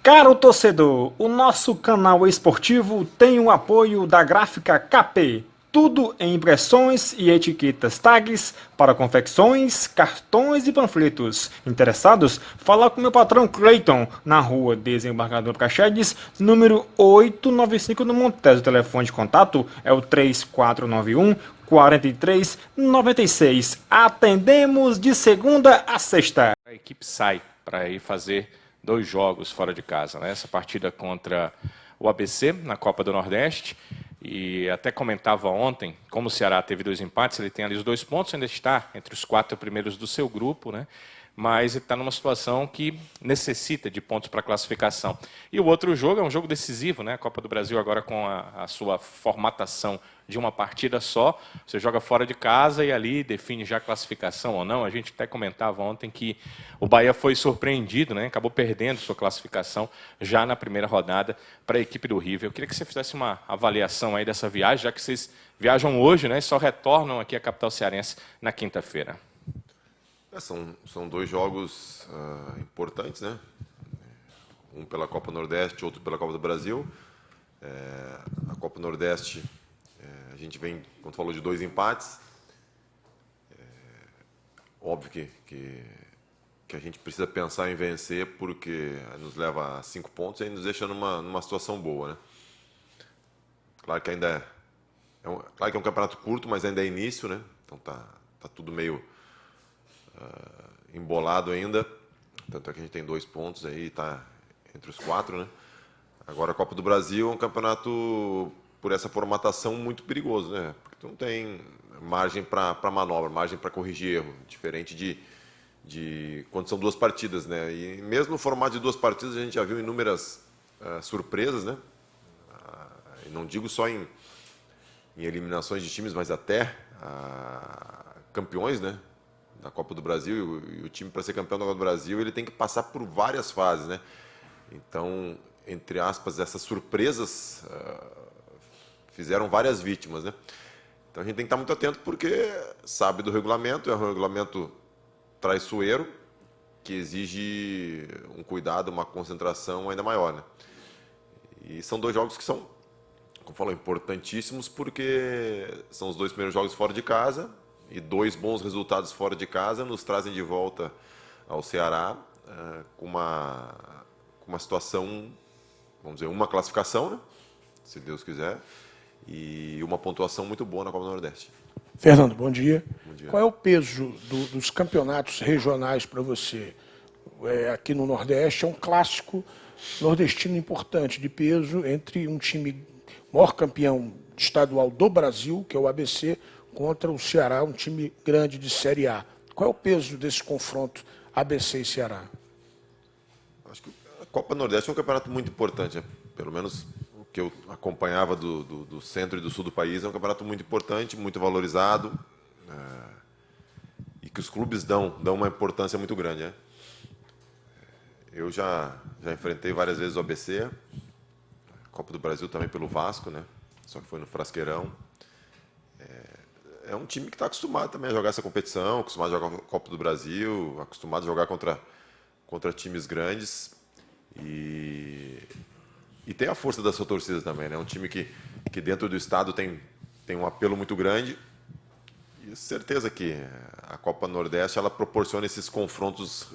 Caro torcedor, o nosso canal esportivo tem o apoio da Gráfica KP. Tudo em impressões e etiquetas tags para confecções, cartões e panfletos. Interessados? Fala com meu patrão Clayton, na rua Desembargador Praxedes, número 895 no Montes. O telefone de contato é o 3491 4396. Atendemos de segunda a sexta. A equipe sai para ir fazer 2 jogos fora de casa, né? Essa partida contra o ABC na Copa do Nordeste, e até comentava ontem, como o Ceará teve 2 empates, ele tem ali os 2 pontos, ainda está entre os 4 primeiros do seu grupo, né? Mas ele está numa situação que necessita de pontos para classificação. E o outro jogo é um jogo decisivo, né? A Copa do Brasil agora com a sua formatação de uma partida só, você joga fora de casa e ali define já a classificação ou não. A gente até comentava ontem que o Bahia foi surpreendido, né? Acabou perdendo sua classificação já na primeira rodada para a equipe do River. Eu queria que você fizesse uma avaliação aí dessa viagem, já que vocês viajam hoje, né? E só retornam aqui à capital cearense na quinta-feira. São 2 jogos importantes, né? Um pela Copa Nordeste, outro pela Copa do Brasil. A Copa Nordeste, a gente vem, como tu falou, de 2 empates. Óbvio que a gente precisa pensar em vencer, porque nos leva a 5 pontos e nos deixa numa situação boa, né? Claro que ainda claro que é um campeonato curto, mas ainda é início, né? Então tá tudo meio embolado ainda, tanto é que a gente tem 2 pontos aí, está entre os 4, né? Agora a Copa do Brasil é um campeonato, por essa formatação, muito perigoso, né? Porque tu não tem margem para manobra, margem para corrigir erro, diferente de quando são 2 partidas, né? E mesmo no formato de 2 partidas a gente já viu inúmeras surpresas, né? E não digo só em eliminações de times, mas até campeões, né? Da Copa do Brasil, e o time, para ser campeão da Copa do Brasil, ele tem que passar por várias fases, né? Então, entre aspas, essas surpresas fizeram várias vítimas, né? Então a gente tem que estar muito atento, porque sabe do regulamento, é um regulamento traiçoeiro, que exige um cuidado, uma concentração ainda maior, né? E são 2 jogos que são, como falou, importantíssimos, porque são os 2 primeiros jogos fora de casa, e 2 bons resultados fora de casa nos trazem de volta ao Ceará com uma situação, vamos dizer, uma classificação, né? Se Deus quiser, e uma pontuação muito boa na Copa do Nordeste. Fernando, bom dia. Bom dia. Qual é o peso dos campeonatos regionais para você? Aqui no Nordeste é um clássico nordestino importante, de peso, entre um time maior campeão estadual do Brasil, que é o ABC, contra o Ceará, um time grande de Série A. Qual é o peso desse confronto ABC e Ceará? Acho que a Copa Nordeste é um campeonato muito importante, né? Pelo menos o que eu acompanhava do centro e do sul do país, é um campeonato muito importante, muito valorizado, e que os clubes dão uma importância muito grande, né? Eu já enfrentei várias vezes o ABC, Copa do Brasil também pelo Vasco, né? Só que foi no Frasqueirão. É um time que está acostumado também a jogar essa competição, acostumado a jogar a Copa do Brasil, acostumado a jogar contra times grandes, e tem a força da sua torcida também, né? É um time que dentro do estado tem um apelo muito grande, e certeza que a Copa Nordeste ela proporciona esses confrontos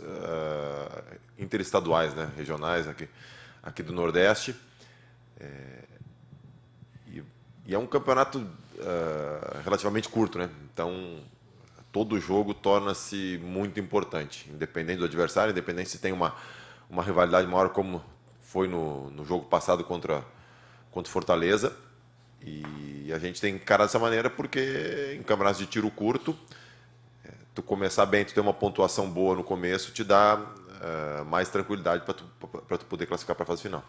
interestaduais, né? Regionais aqui do Nordeste. E é um campeonato relativamente curto, né? Então, todo jogo torna-se muito importante, independente do adversário, independente se tem uma rivalidade maior, como foi no jogo passado contra o Fortaleza. E a gente tem que encarar dessa maneira, porque em campeonatos de tiro curto, tu começar bem, tu ter uma pontuação boa no começo, te dá mais tranquilidade para tu poder classificar para a fase final.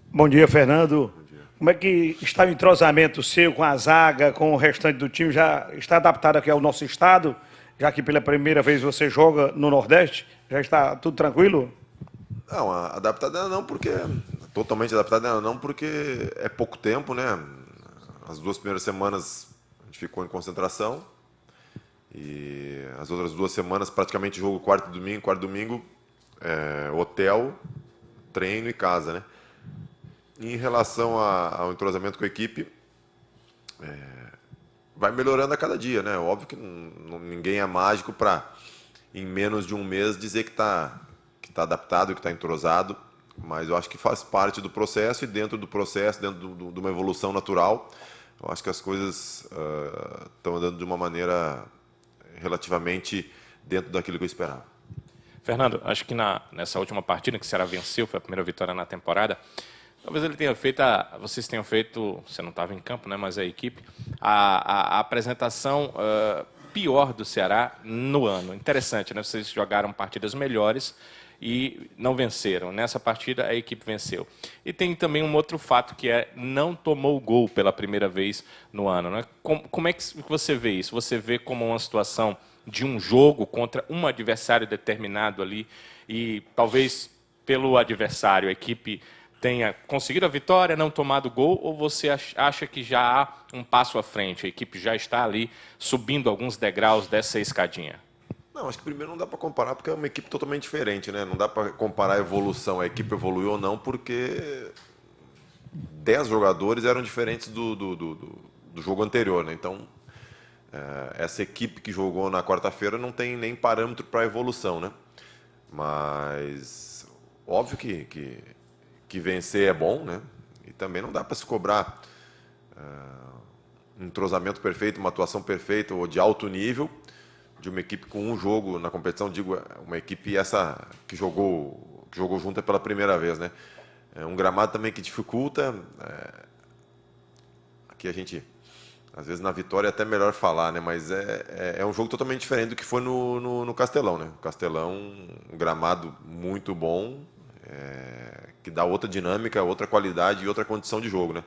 Bom dia, Fernando. Como é que está o entrosamento seu com a zaga, com o restante do time? Já está adaptado aqui ao nosso estado? Já que pela primeira vez você joga no Nordeste? Já está tudo tranquilo? Não, adaptado ainda não, porque... Totalmente adaptado ainda não, porque é pouco tempo, né? As 2 primeiras semanas a gente ficou em concentração, e as outras 2 semanas praticamente jogo quarto e domingo, hotel treino e casa, né? Em relação ao entrosamento com a equipe, vai melhorando a cada dia, né? Óbvio que ninguém é mágico para, em menos de um mês, dizer que tá adaptado, que está entrosado, mas eu acho que faz parte do processo e dentro do processo, dentro de uma evolução natural, eu acho que as coisas estão andando de uma maneira relativamente dentro daquilo que eu esperava. Fernando, acho que nessa última partida que o Ceará venceu, foi a primeira vitória na temporada, talvez ele tenha feito, vocês tenham feito, você não estava em campo, né, mas a equipe, a apresentação pior do Ceará no ano. Interessante, né? Vocês jogaram partidas melhores e não venceram. Nessa partida, a equipe venceu. E tem também um outro fato, que não tomou gol pela primeira vez no ano, né? Como é que você vê isso? Você vê como uma situação de um jogo contra um adversário determinado ali e talvez pelo adversário a equipe tenha conseguido a vitória, não tomado gol, ou você acha que já há um passo à frente, a equipe já está ali subindo alguns degraus dessa escadinha? Não, acho que primeiro não dá para comparar porque é uma equipe totalmente diferente, né? Não dá para comparar a evolução, a equipe evoluiu ou não, porque 10 jogadores eram diferentes do jogo anterior, né? Então, essa equipe que jogou na quarta-feira não tem nem parâmetro para evolução, né? Mas óbvio que vencer é bom, né? E também não dá para se cobrar um entrosamento perfeito, uma atuação perfeita ou de alto nível de uma equipe com um jogo na competição, digo, uma equipe essa que jogou junta pela primeira vez, né? É um gramado também que dificulta. Aqui a gente, às vezes na vitória é até melhor falar, né? Mas é um jogo totalmente diferente do que foi no Castelão, né? O Castelão, um gramado muito bom, que dá outra dinâmica, outra qualidade e outra condição de jogo, né?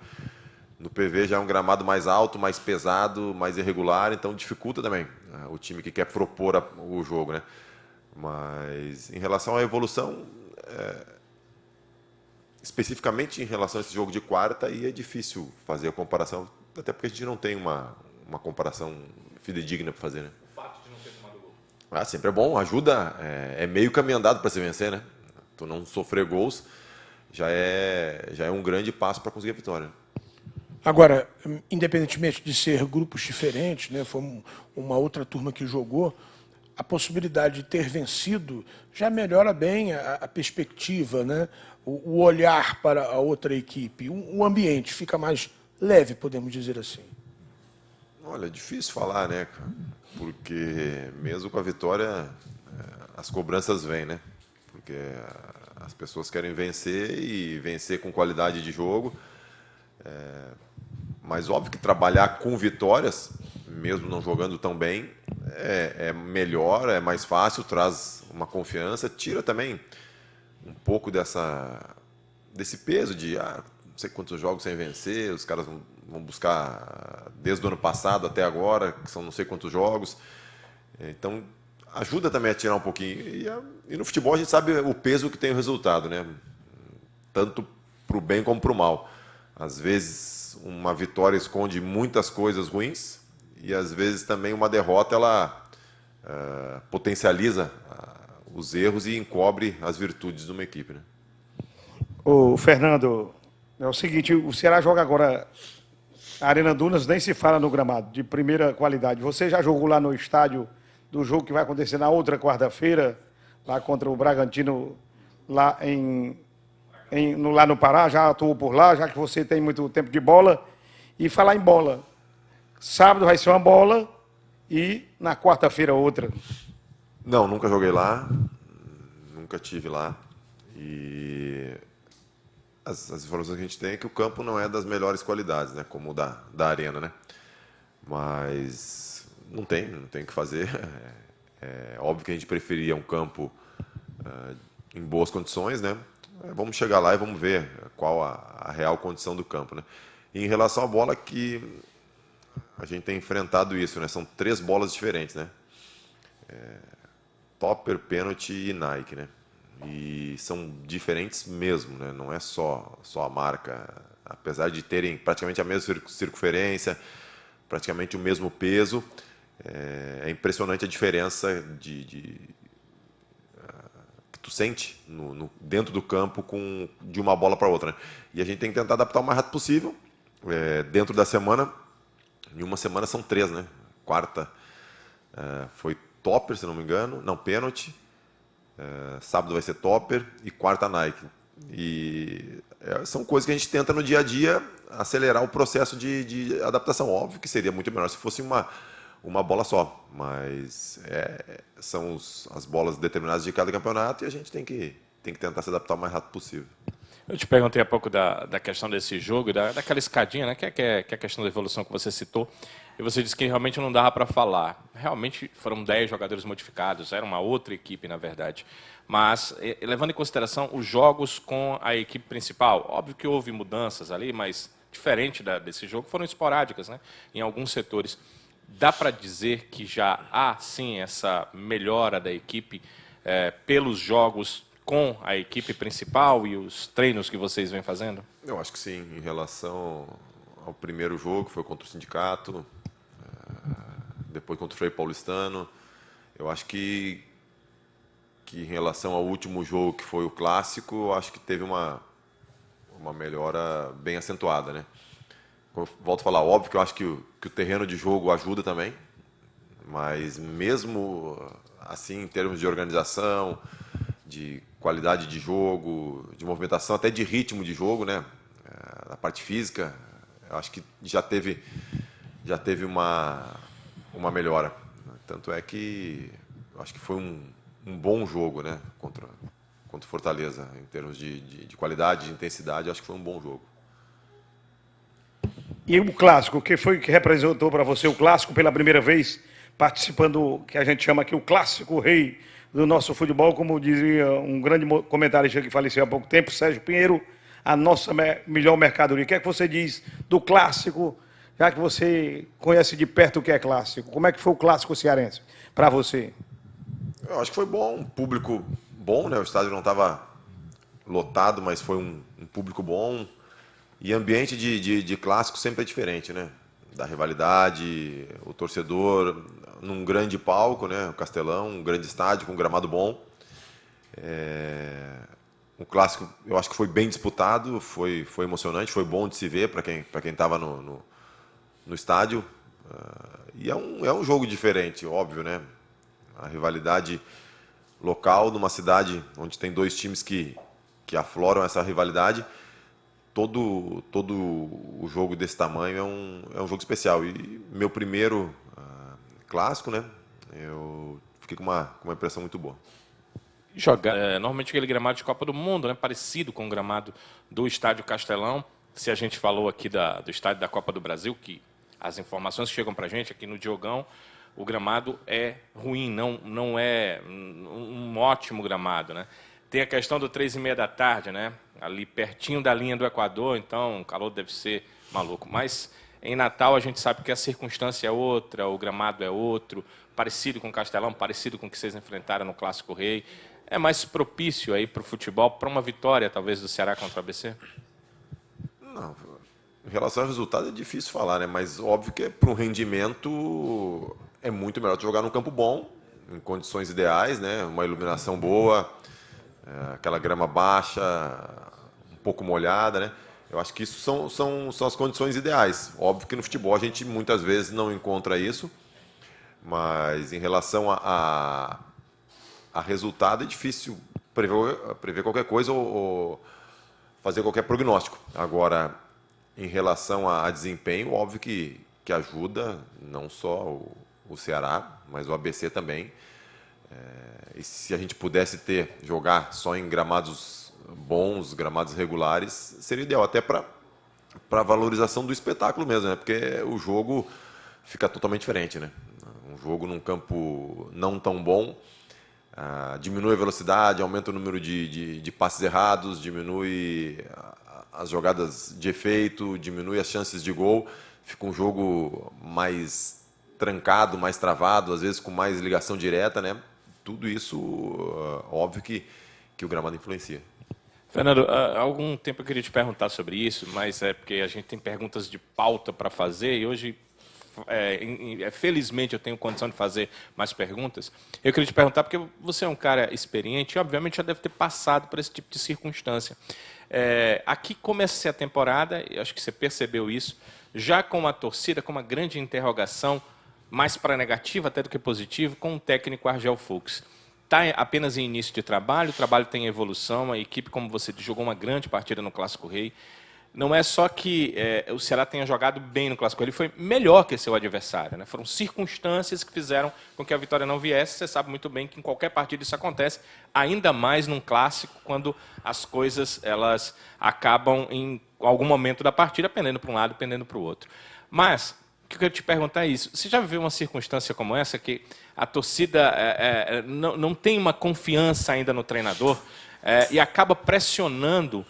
No PV já é um gramado mais alto, mais pesado, mais irregular, então dificulta também o time que quer propor o jogo, né? Mas em relação à evolução, especificamente em relação a esse jogo de quarta, aí é difícil fazer a comparação, até porque a gente não tem uma comparação fidedigna para fazer, né? O fato de não ter tomado gol. Sempre é bom, ajuda, é meio caminho andado para se vencer, né? Tu não sofrer gols já é um grande passo para conseguir a vitória. Agora, independentemente de ser grupos diferentes, né, foi uma outra turma que jogou, a possibilidade de ter vencido já melhora bem a perspectiva, né, o olhar para a outra equipe. O ambiente fica mais leve, podemos dizer assim. Olha, é difícil falar, né, cara? Porque mesmo com a vitória, as cobranças vêm, né? Porque as pessoas querem vencer e vencer com qualidade de jogo. Mas óbvio que trabalhar com vitórias, mesmo não jogando tão bem, é melhor, é mais fácil, traz uma confiança, tira também um pouco desse peso de não sei quantos jogos sem vencer, os caras vão buscar desde o ano passado até agora, que são não sei quantos jogos. Então, ajuda também a tirar um pouquinho. E no futebol a gente sabe o peso que tem o resultado, né? Tanto para o bem como para o mal. Às vezes uma vitória esconde muitas coisas ruins e às vezes também uma derrota ela potencializa os erros e encobre as virtudes de uma equipe, né? Ô, Fernando, é o seguinte, o Ceará joga agora a Arena Dunas, nem se fala no gramado, de primeira qualidade. Você já jogou lá no estádio do jogo que vai acontecer na outra quarta-feira, lá contra o Bragantino, lá lá no Pará, já atuou por lá, já que você tem muito tempo de bola. E falar em bola, sábado vai ser uma bola e na quarta-feira outra. Não, nunca joguei lá, nunca tive lá. E as informações que a gente tem é que o campo não é das melhores qualidades, né, como o da Arena, né? Mas não tem o que fazer. É óbvio que a gente preferia um campo em boas condições, né? Vamos chegar lá e vamos ver qual a real condição do campo, né? E em relação à bola, que a gente tem enfrentado isso, né? São 3 bolas diferentes, né? Topper, pênalti e Nike, né? E são diferentes mesmo, né? Não é só a marca, apesar de terem praticamente a mesma circunferência, praticamente o mesmo peso, é impressionante a diferença que tu sente dentro do campo de uma bola para outra, né? E a gente tem que tentar adaptar o mais rápido possível. Dentro da semana, em uma semana são 3, né? Quarta foi topper, se não me engano, não, pênalti. Sábado vai ser topper e quarta Nike. E são coisas que a gente tenta no dia a dia acelerar o processo de adaptação. Óbvio que seria muito melhor se fosse uma bola só, mas são as bolas determinadas de cada campeonato e a gente tem que tentar se adaptar o mais rápido possível. Eu te perguntei há pouco da questão desse jogo, daquela escadinha, né, que é a questão da evolução que você citou, e você disse que realmente não dava para falar. Realmente foram 10 jogadores modificados, era uma outra equipe, na verdade. Mas, levando em consideração os jogos com a equipe principal, óbvio que houve mudanças ali, mas diferente desse jogo, foram esporádicas, né, em alguns setores. Dá para dizer que já há, sim, essa melhora da equipe pelos jogos com a equipe principal e os treinos que vocês vêm fazendo? Eu acho que sim, em relação ao primeiro jogo, que foi contra o Sindicato, depois contra o Frei Paulistano, eu acho que em relação ao último jogo, que foi o Clássico, eu acho que teve uma melhora bem acentuada, né? Eu volto a falar, óbvio que eu acho que o terreno de jogo ajuda também, mas mesmo assim, em termos de organização, de qualidade de jogo, de movimentação, até de ritmo de jogo, né? A parte física, eu acho que já teve uma melhora. Tanto é que eu acho que foi um bom jogo, né? Contra o Fortaleza, em termos de qualidade, de intensidade, eu acho que foi um bom jogo. E o clássico, o que foi que representou para você o clássico pela primeira vez, participando, que a gente chama aqui o clássico rei do nosso futebol, como dizia um grande comentarista que faleceu há pouco tempo, Sérgio Pinheiro, a nossa melhor mercadoria. O que é que você diz do clássico, já que você conhece de perto o que é clássico? Como é que foi o clássico cearense para você? Eu acho que foi bom, um público bom, né? O estádio não estava lotado, mas foi um público bom. E ambiente de clássico sempre é diferente, né? Da rivalidade, o torcedor num grande palco, né? O Castelão, um grande estádio com um gramado bom. O clássico, eu acho que foi bem disputado, foi emocionante, foi bom de se ver para quem estava no estádio. E é um jogo diferente, óbvio, né? A rivalidade local numa cidade onde tem 2 times que afloram essa rivalidade. Todo o jogo desse tamanho é um jogo especial. E meu primeiro clássico, né? Eu fiquei com uma impressão muito boa. Normalmente aquele gramado de Copa do Mundo, né? Parecido com o gramado do Estádio Castelão. Se a gente falou aqui do Estádio da Copa do Brasil, que as informações que chegam para a gente aqui no Diogão, o gramado é ruim, não é um ótimo gramado, né? Tem a questão do 3h30 da tarde, né? Ali pertinho da linha do Equador, então o calor deve ser maluco. Mas em Natal a gente sabe que a circunstância é outra, o gramado é outro, parecido com o Castelão, parecido com o que vocês enfrentaram no Clássico Rei. É mais propício aí para o futebol, para uma vitória talvez do Ceará contra o ABC? Não, em relação ao resultado é difícil falar, né? Mas óbvio que para um rendimento é muito melhor jogar num campo bom, em condições ideais, né? Uma iluminação boa, aquela grama baixa, um pouco molhada, né? Eu acho que isso são as condições ideais. Óbvio que no futebol a gente muitas vezes não encontra isso, mas em relação a resultado é difícil prever qualquer coisa ou fazer qualquer prognóstico. Agora, em relação a desempenho, óbvio que ajuda não só o Ceará, mas o ABC também. E se a gente pudesse jogar só em gramados bons, gramados regulares, seria ideal, até para a valorização do espetáculo mesmo, né? Porque o jogo fica totalmente diferente, né? Um jogo num campo não tão bom, diminui a velocidade, aumenta o número de passes errados, diminui as jogadas de efeito, diminui as chances de gol, fica um jogo mais trancado, mais travado, às vezes com mais ligação direta, né? Tudo isso, óbvio que o gramado influencia. Fernando, há algum tempo eu queria te perguntar sobre isso, mas é porque a gente tem perguntas de pauta para fazer e hoje felizmente eu tenho condição de fazer mais perguntas. Eu queria te perguntar, porque você é um cara experiente e, obviamente, já deve ter passado por esse tipo de circunstância. Aqui começa a temporada, e acho que você percebeu isso, já com uma torcida, com uma grande interrogação, mais para negativa até do que positivo, com o técnico Argel Fux. Está apenas em início de trabalho, o trabalho tem evolução, a equipe, como você disse, jogou uma grande partida no Clássico Rei. Não é só que o Ceará tenha jogado bem no Clássico Rei, ele foi melhor que seu adversário, né? Foram circunstâncias que fizeram com que a vitória não viesse. Você sabe muito bem que em qualquer partida isso acontece, ainda mais num clássico, quando as coisas elas acabam em algum momento da partida, pendendo para um lado, pendendo para o outro. Mas o que eu quero te perguntar é isso. Você já viveu uma circunstância como essa, que a torcida não tem uma confiança ainda no treinador e acaba pressionando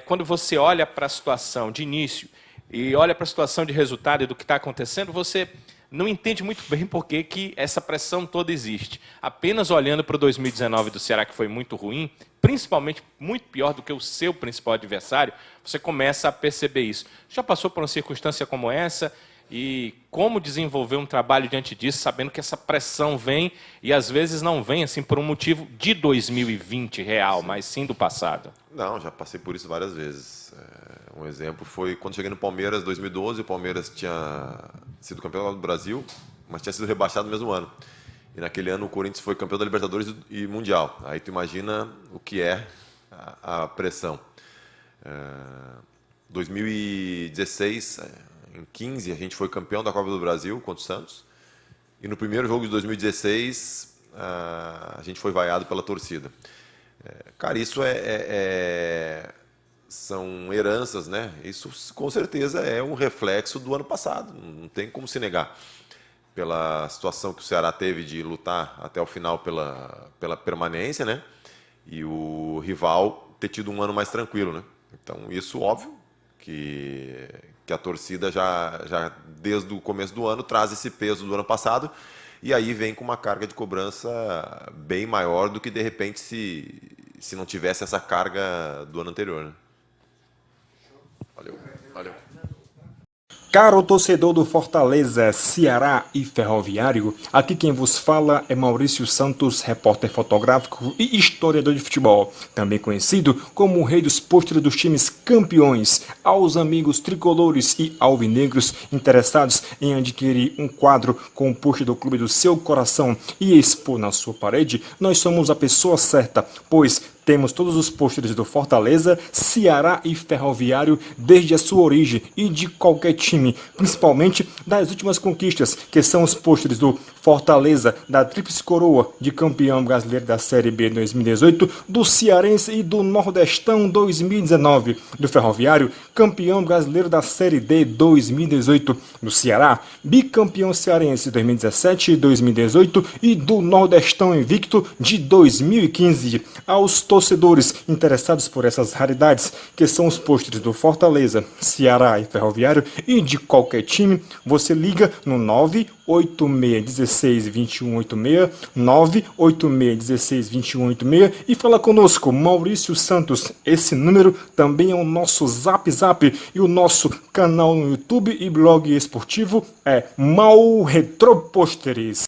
quando você olha para a situação de início e olha para a situação de resultado e do que está acontecendo, você não entende muito bem por que essa pressão toda existe. Apenas olhando para o 2019 do Ceará, que foi muito ruim, principalmente muito pior do que o seu principal adversário, você começa a perceber isso. Já passou por uma circunstância como essa? E como desenvolver um trabalho diante disso, sabendo que essa pressão vem e às vezes não vem assim por um motivo de 2020 real, mas sim do passado? Não, já passei por isso várias vezes. Um exemplo foi quando cheguei no Palmeiras em 2012, o Palmeiras tinha sido campeão do Brasil, mas tinha sido rebaixado no mesmo ano. E naquele ano o Corinthians foi campeão da Libertadores e Mundial. Aí tu imagina o que é a pressão. 2016... Em 15, a gente foi campeão da Copa do Brasil contra o Santos. E no primeiro jogo de 2016, a gente foi vaiado pela torcida. Cara, isso são heranças, né? Isso, com certeza, é um reflexo do ano passado. Não tem como se negar. Pela situação que o Ceará teve de lutar até o final pela permanência, né? E o rival ter tido um ano mais tranquilo, né? Então, isso, óbvio, que a torcida já desde o começo do ano traz esse peso do ano passado e aí vem com uma carga de cobrança bem maior do que de repente se não tivesse essa carga do ano anterior, né? Valeu. Caro torcedor do Fortaleza, Ceará e Ferroviário, aqui quem vos fala é Maurício Santos, repórter fotográfico e historiador de futebol, também conhecido como o rei dos pôsteres dos times campeões. Aos amigos tricolores e alvinegros interessados em adquirir um quadro com o pôster do clube do seu coração e expor na sua parede, nós somos a pessoa certa, pois temos todos os pôsteres do Fortaleza, Ceará e Ferroviário desde a sua origem e de qualquer time, principalmente das últimas conquistas, que são os pôsteres do Fortaleza, da Tríplice Coroa de campeão brasileiro da Série B 2018, do Cearense e do Nordestão 2019, do Ferroviário, campeão brasileiro da Série D 2018, do Ceará, bicampeão cearense 2017 e 2018 e do Nordestão invicto de 2015. Aos torcedores interessados por essas raridades, que são os pôsteres do Fortaleza, Ceará e Ferroviário e de qualquer time, você liga no 986162186, 986162186 e fala conosco, Maurício Santos. Esse número também é o nosso Zap e o nosso canal no YouTube e blog esportivo é Mal Retro Pôsteres.